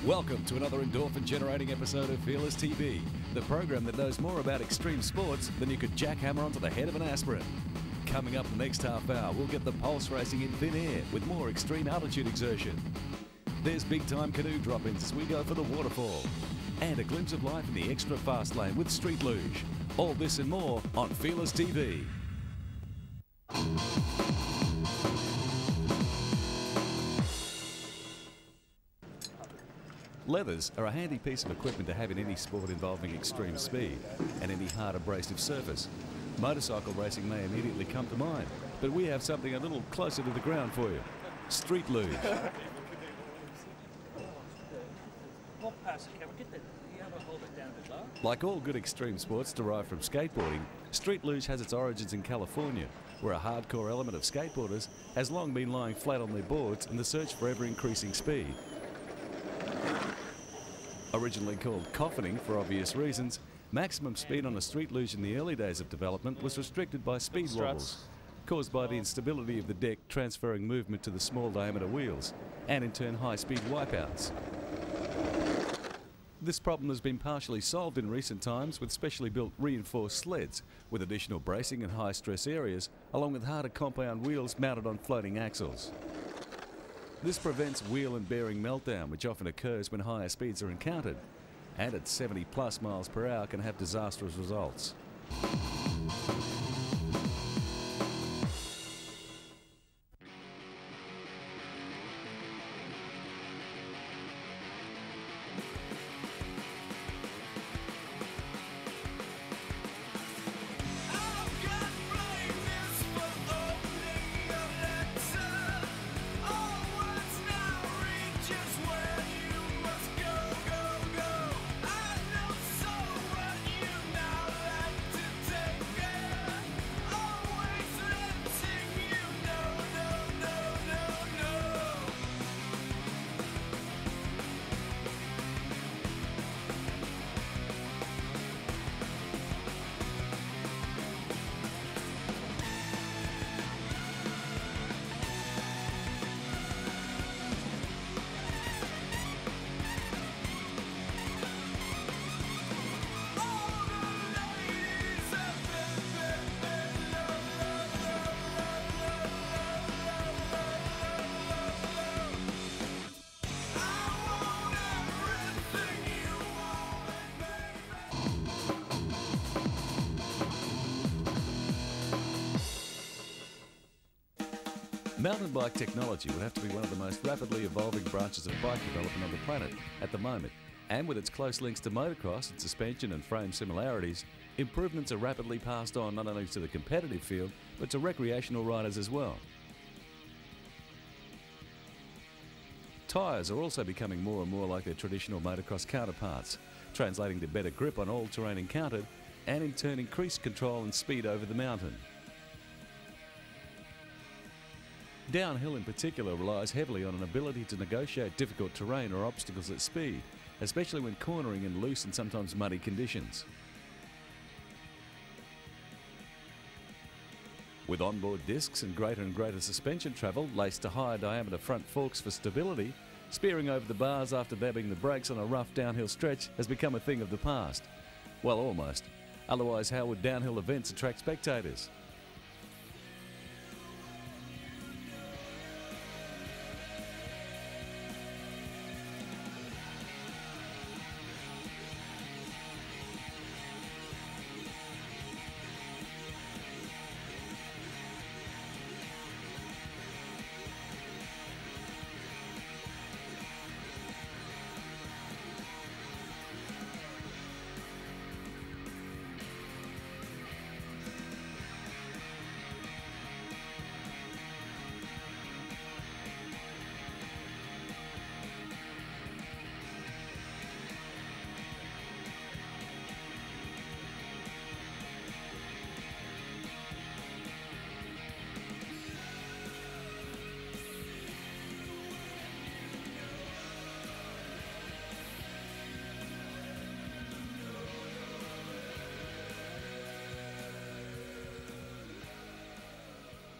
Welcome to another endorphin-generating episode of Fearless TV, the program that knows more about extreme sports than you could jackhammer onto the head of an aspirin. Coming up the next half hour, we'll get the pulse racing in thin air with more extreme altitude exertion. There's big-time canoe drop-ins as we go for the waterfall. And a glimpse of life in the extra fast lane with street luge. All this and more on Fearless TV. Leathers are a handy piece of equipment to have in any sport involving extreme speed and any hard abrasive surface. Motorcycle racing may immediately come to mind, but we have something a little closer to the ground for you. Street luge. Like all good extreme sports derived from skateboarding, street luge has its origins in California, where a hardcore element of skateboarders has long been lying flat on their boards in the search for ever-increasing speed. Originally called coffining for obvious reasons, maximum speed on a street luge in the early days of development was restricted by speed wobbles, caused by the instability of the deck transferring movement to the small diameter wheels, and in turn high-speed wipeouts. This problem has been partially solved in recent times with specially built reinforced sleds with additional bracing and high-stress areas, along with harder compound wheels mounted on floating axles. This prevents wheel and bearing meltdown, which often occurs when higher speeds are encountered, and at 70+ miles per hour can have disastrous results. Mountain bike technology would have to be one of the most rapidly evolving branches of bike development on the planet at the moment, and with its close links to motocross and suspension and frame similarities, improvements are rapidly passed on not only to the competitive field, but to recreational riders as well. Tyres are also becoming more and more like their traditional motocross counterparts, translating to better grip on all terrain encountered, and in turn increased control and speed over the mountain. Downhill in particular relies heavily on an ability to negotiate difficult terrain or obstacles at speed, especially when cornering in loose and sometimes muddy conditions. With onboard discs and greater suspension travel laced to higher diameter front forks for stability, spearing over the bars after dabbing the brakes on a rough downhill stretch has become a thing of the past. Well, almost. Otherwise, how would downhill events attract spectators?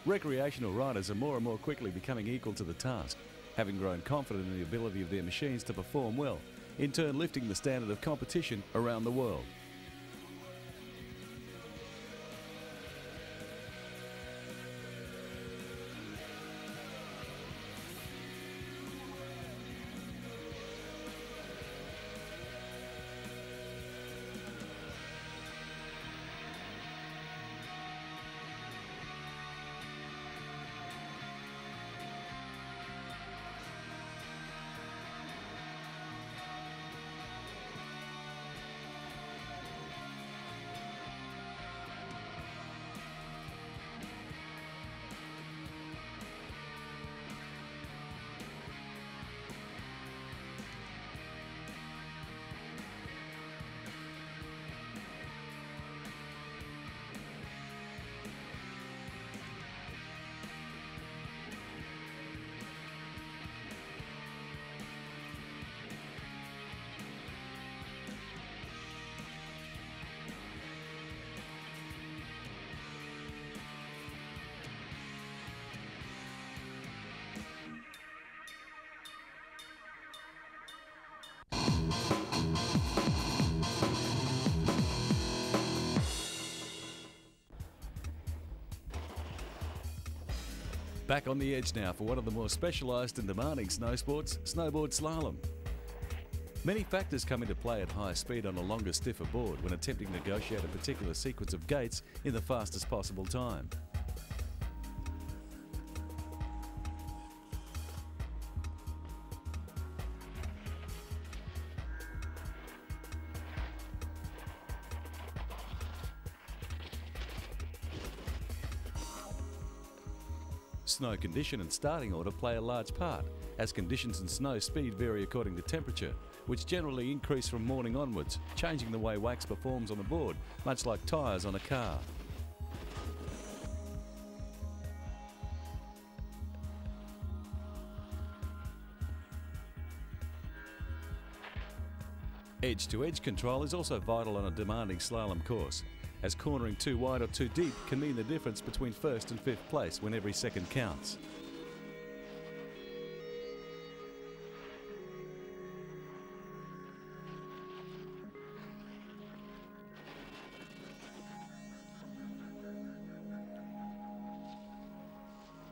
Recreational riders are more and more quickly becoming equal to the task, having grown confident in the ability of their machines to perform well, in turn lifting the standard of competition around the world. Back on the edge now for one of the more specialised and demanding snow sports, snowboard slalom. Many factors come into play at high speed on a longer, stiffer board when attempting to negotiate a particular sequence of gates in the fastest possible time. Snow condition and starting order play a large part, as conditions and snow speed vary according to temperature, which generally increase from morning onwards, changing the way wax performs on the board, much like tyres on a car. Edge-to-edge control is also vital on a demanding slalom course, as cornering too wide or too deep can mean the difference between first and fifth place when every second counts.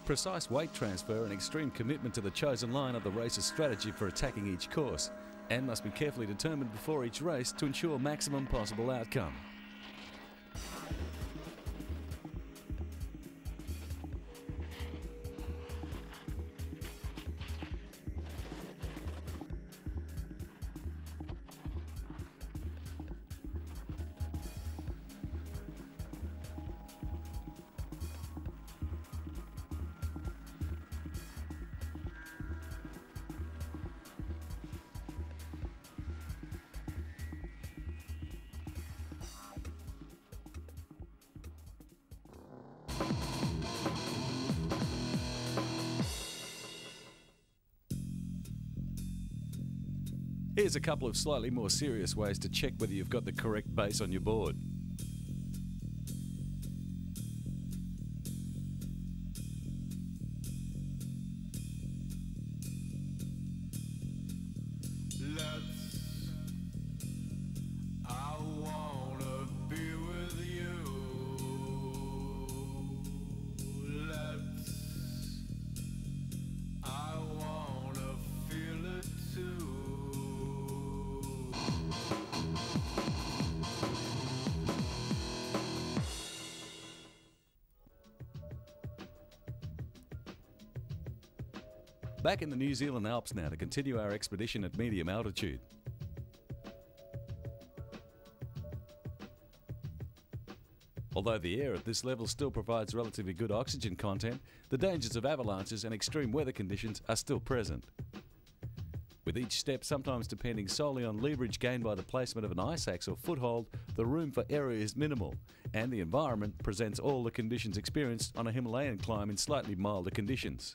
Precise weight transfer and extreme commitment to the chosen line are the race's strategy for attacking each course, and must be carefully determined before each race to ensure maximum possible outcome. Here's a couple of slightly more serious ways to check whether you've got the correct base on your board. Back in the New Zealand Alps now to continue our expedition at medium altitude. Although the air at this level still provides relatively good oxygen content, the dangers of avalanches and extreme weather conditions are still present. With each step sometimes depending solely on leverage gained by the placement of an ice axe or foothold, the room for error is minimal, and the environment presents all the conditions experienced on a Himalayan climb in slightly milder conditions.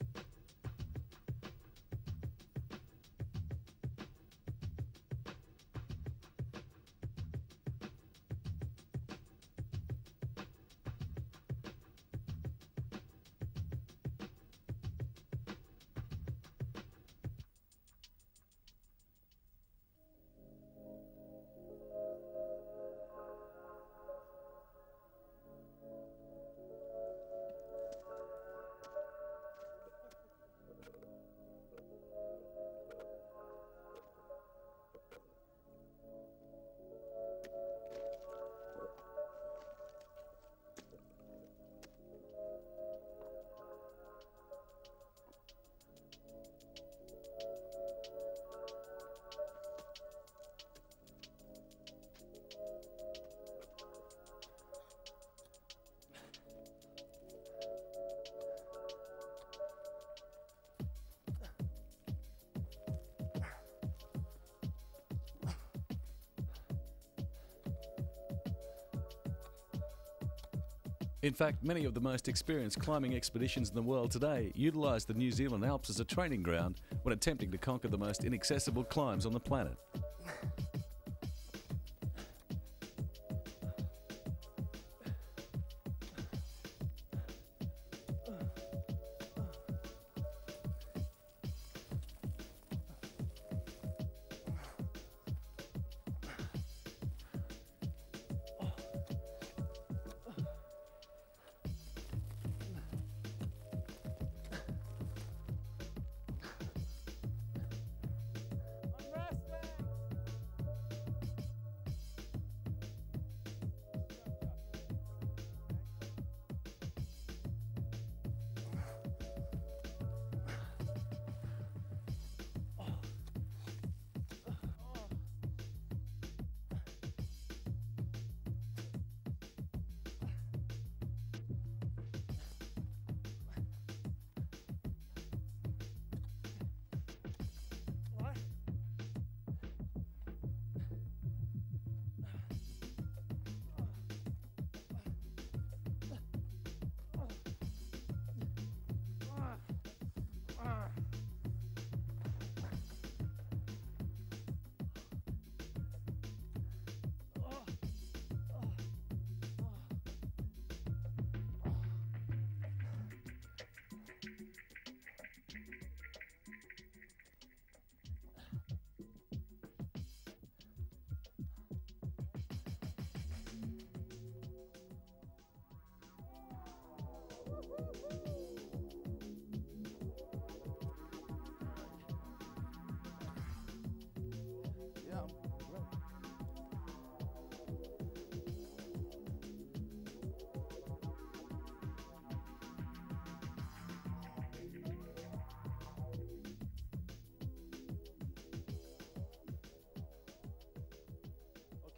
In fact, many of the most experienced climbing expeditions in the world today utilise the New Zealand Alps as a training ground when attempting to conquer the most inaccessible climbs on the planet.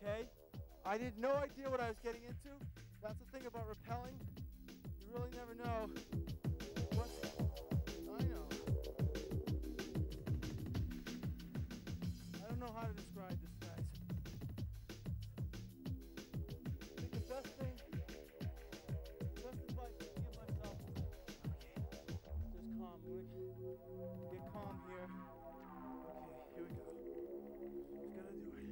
Okay? I had no idea what I was getting into. That's the thing about rappelling. You really never know what... I know. I don't know how to describe this, guys. I think the best thing, best advice I can give myself is, okay, just calm. We're gonna get calm here. Okay, here we go. Just gotta do it.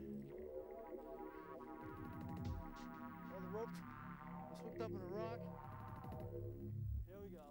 All the ropes was hooked up in a rock. Here we go.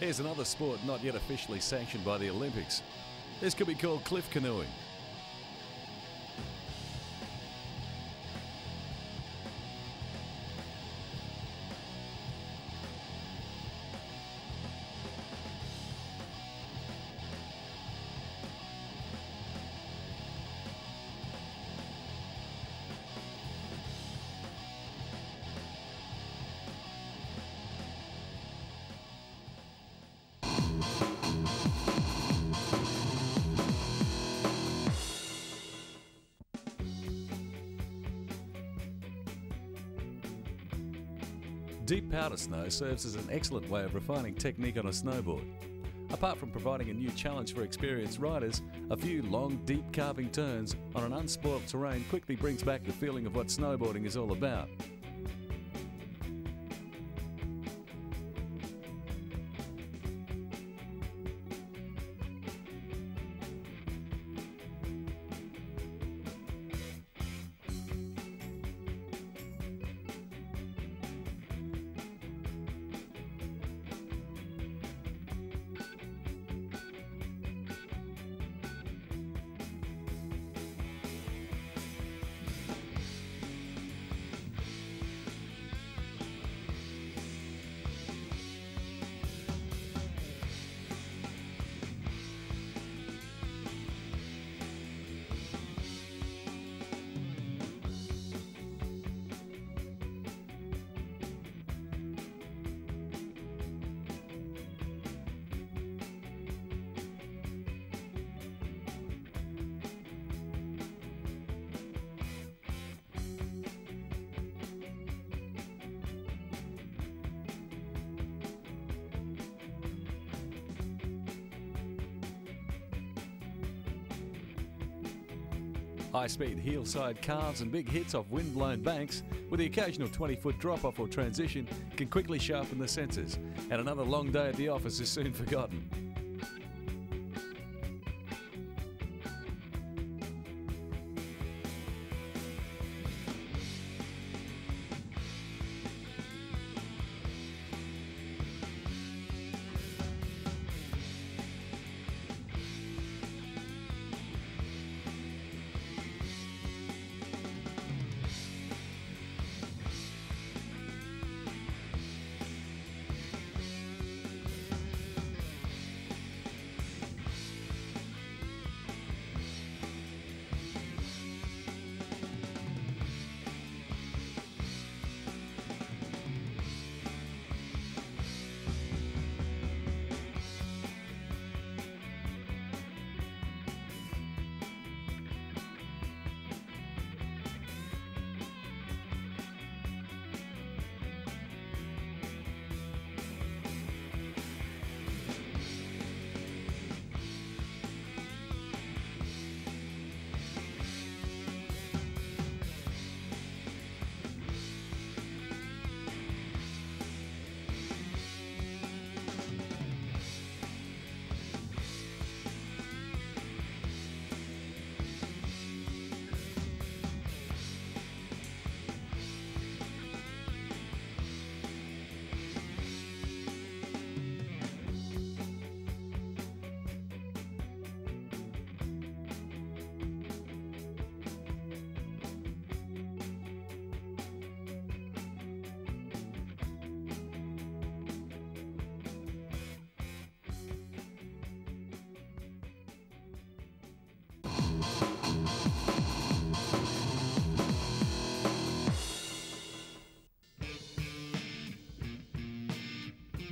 Here's another sport not yet officially sanctioned by the Olympics. This could be called cliff canoeing. Deep powder snow serves as an excellent way of refining technique on a snowboard. Apart from providing a new challenge for experienced riders, a few long, deep carving turns on an unspoilt terrain quickly brings back the feeling of what snowboarding is all about. High-speed heel-side carves and big hits off wind-blown banks, with the occasional 20-foot drop-off or transition, can quickly sharpen the senses, and another long day at the office is soon forgotten.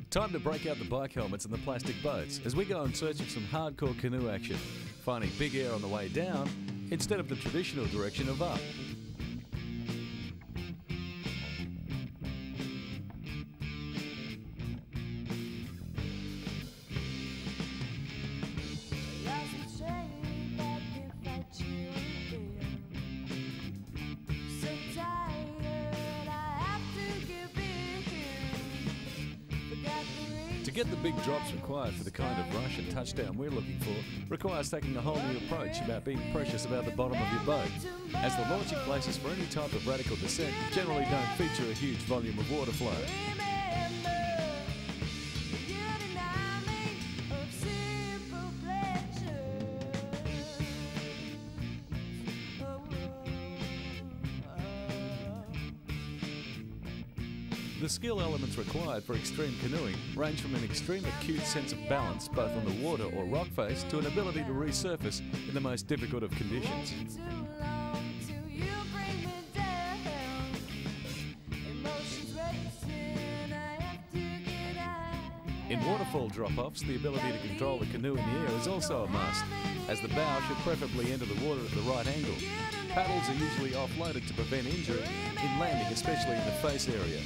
Time to break out the bike helmets and the plastic boats as we go in search of some hardcore canoe action, finding big air on the way down instead of the traditional direction of up. To get the big drops required for the kind of rush and touchdown we're looking for requires taking a whole new approach about being precious about the bottom of your boat, as the launching places for any type of radical descent generally don't feature a huge volume of water flow. Remember, you denied The skill elements required for extreme canoeing range from an extreme acute sense of balance both on the water or rock face to an ability to resurface in the most difficult of conditions. In waterfall drop-offs, the ability to control the canoe in the air is also a must, as the bow should preferably enter the water at the right angle. Paddles are usually offloaded to prevent injury in landing, especially in the face area.